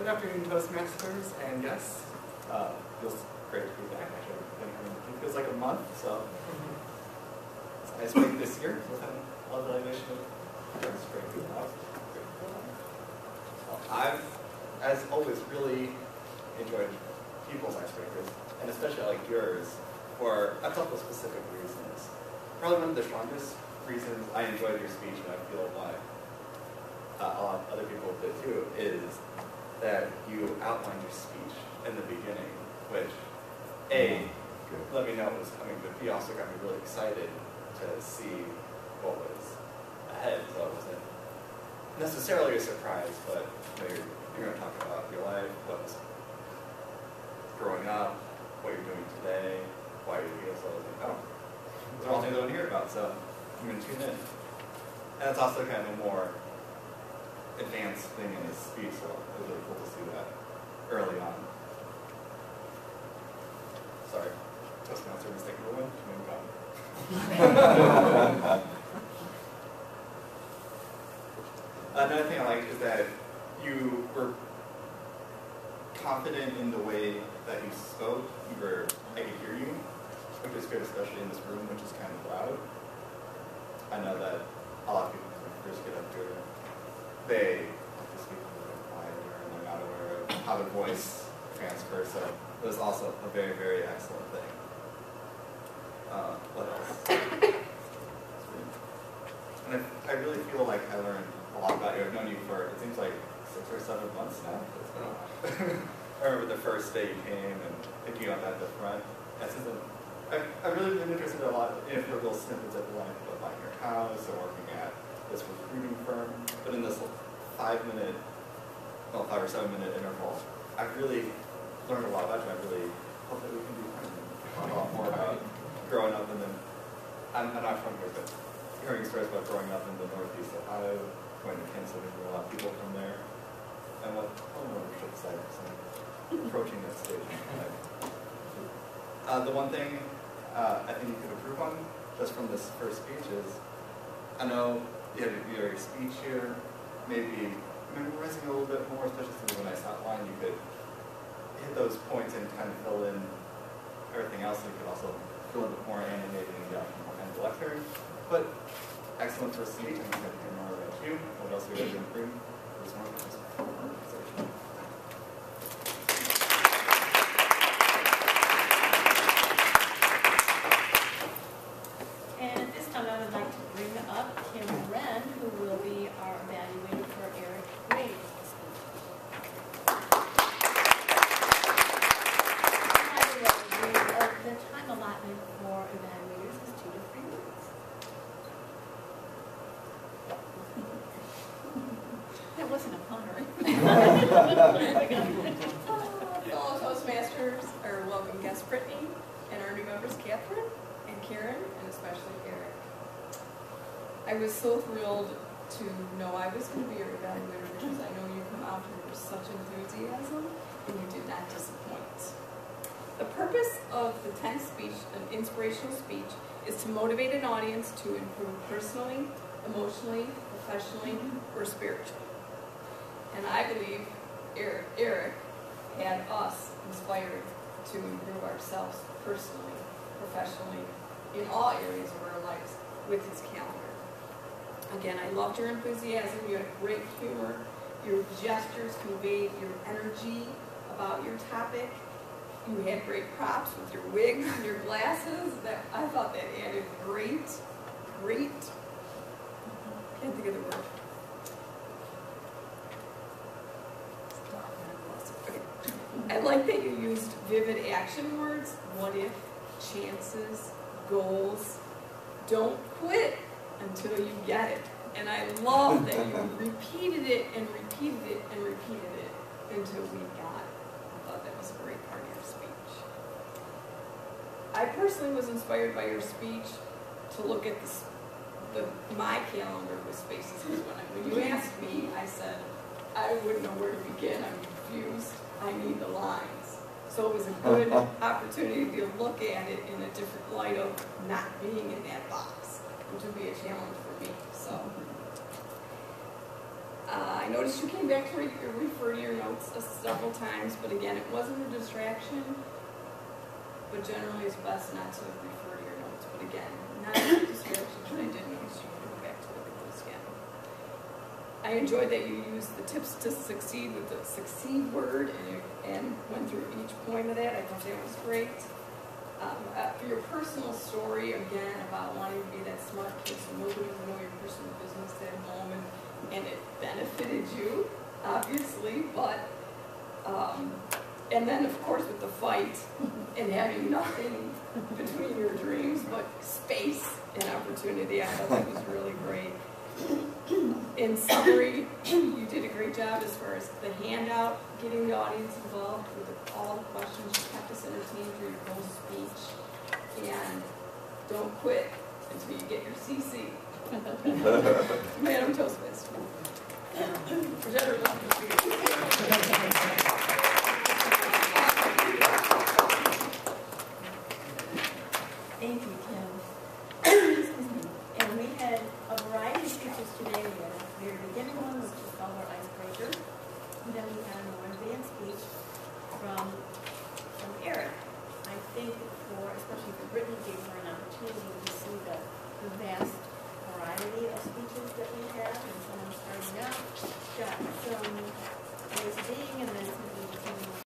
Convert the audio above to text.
Good afternoon, Toastmasters and guests. Feels great to be back. Actually, it feels like a month, so it's nice week this year. So I'll evaluation of it's great to be out. I've, as always, really enjoyed people's icebreakers, and especially like yours, for a couple of specific reasons. Probably one of the strongest reasons I enjoyed your speech, and I feel why a lot of other people did too, is that you outlined your speech in the beginning, which A, let me know what was coming, but B, also got me really excited to see what was ahead, so it wasn't necessarily a surprise, but you're going to talk about your life, what was growing up, what you're doing today, why you feel so. I was like, oh, those are all things I want to hear about, so I'm going to tune in. And it's also kind of a more advanced thing in his speech, so it was really cool to see that early on. Sorry, Toastmaster mistake number one. Another thing I liked is that you were confident in the way that you spoke. I could hear you, which is good, especially in this room, which is kind of loud. I know that a lot of people first get up here, they speak a little bit quieter and they're not aware of how their voice transfers, so it was also a very, very excellent thing. What else? And I really feel like I learned a lot about you. I've known you for, it seems like 6 or 7 months now. It's been a while. I remember the first day you came and picking up at the front. I've really been interested in a lot in little snippets of life of buying your house or working at this recruiting firm. But in this 5 or 7 minute interval, I've really learned a lot about you. I really hope that we can do a lot more about growing up in the, I'm not from here, but hearing stories about growing up in the Northeast Ohio, going to Kansas City, a lot of people from there, and what home ownership side is approaching that stage. The one thing I think you could improve on just from this first speech is, I know you had your speech here, maybe memorizing a little bit more, especially since when I outline, you could hit those points and kind of fill in everything else, and you could also fill in a bit more animating and lecture. But excellent first speech, I'm going to hear more about you. What else are you going to improve? There's more conversation. And at this time, I would like to bring up Kim Wren, who will be our evaluator for Eric Wade. The time allotment for evaluators is 2 to 3 minutes. That wasn't a pun, right? Fellow Toastmasters, our welcome guest Brittany, and our new members Catherine and Karen, and especially Eric. I was so thrilled to know I was going to be your evaluator because I know you come out here with such enthusiasm and you did not disappoint. The purpose of the 10th speech, an inspirational speech, is to motivate an audience to improve personally, emotionally, professionally, or spiritually. And I believe Eric had us inspired to improve ourselves personally, professionally, in all areas of our lives with his calendar. Again, I loved your enthusiasm, you had great humor, your gestures conveyed your energy about your topic. You had great props with your wig and your glasses. I thought that added great, can't think of the word. Okay. I like that you used vivid action words. What if, chances, goals. Don't quit until you get it. And I love that you repeated it and repeated it and repeated it until we got it. I thought that was a great part of your speech. I personally was inspired by your speech to look at my calendar with spaces. When you asked me, I said, I wouldn't know where to begin. I'm confused. I need the lines. So it was a good opportunity to look at it in a different light of not being in that box, which would be a challenge for me. So I noticed you came back to refer to your notes several times, but again, it wasn't a distraction. But generally, it's best not to refer to your notes. But again, not a distraction, but I did notice you go back to look at those again. I enjoyed that you used the tips to succeed with the succeed word and went through each point of that. I thought that was great. Your personal story, again, about wanting to be that smart kid so nobody would know your personal business at home, and it benefited you, obviously, but, and then, of course, with the fight and having nothing between your dreams but space and opportunity, I thought that was really great. In summary, you did a great job as far as the handout, getting the audience involved with all the questions. You kept us entertained through your whole speech. And don't quit until you get your CC. Madam Toastmaster.